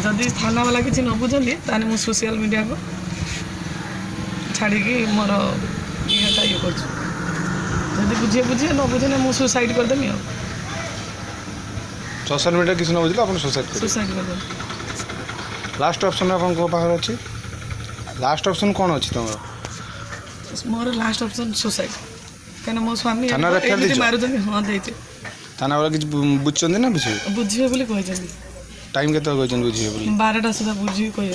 जदि थाना वाला किसी न बुझे ताने मु सोशल मीडिया को छाड़ी मोर इटा ये कर बुझे बुझे न बुझे ना मुझे सुसाइड करदेमी आ सोशल मीडिया किसी न बुझे आप सुसाइड करदेमी। लास्ट ऑप्शन आप पाखे अच्छे लास्ट ऑप्शन कौन अच्छी तुम मोर लास्ट ऑप्शन सुसाइड कहीं मो स्वामी मारुच हाँ देते थाना वाला किसी बुझे ना बुझे बुझे बोली कहते टाइम के बुझे 12टा सुधा बुझी कह।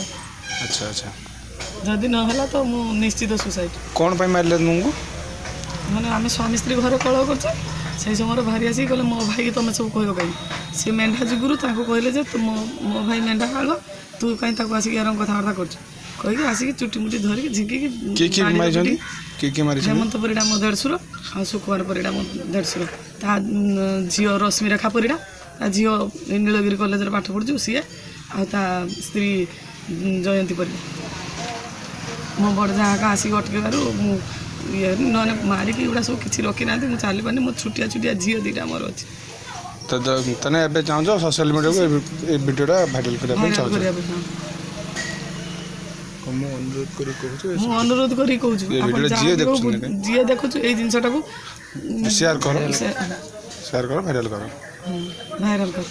अच्छा अच्छा जदि ना तो मु निश्चित सुसाइड। कौन पाई मारे तुमको मैंने आम स्वामी स्त्री घर कलह कर समय बाहरी आसिक कहले मो भाई तुम सब कह कहीं सी मेढ़ा जुगुरु कहले मो भाई मेढ़ा आग तू कहीं आसिक यार कथबार्ता कर आसिक चुटी मुटी धरिकी झिंकी हेमंत परिड़ा मो देढ़शुर आ सुकुमार परिड़ा मो देढ़शुर ता झी रश्मि रेखा परिड़ा ता झी नीलगिरी कॉलेज पाठ पढ़ु सी आ स्त्री जयंती परिड़ा मो बड़ जहाँ आसिक अटकेबार ये ना मारिक एगुड़ा सब किसी रखी ना मुझे चली पानी मो छुटिया छुटिया झील दुटा मोर अच्छी तो तेने चाहो सोशल मीडिया को वीडियोटा भाइराल करने अनुरोध करी कहूँ जी देखु ये जिनटा को शेयर करो भाइराल करो भाइराल कर।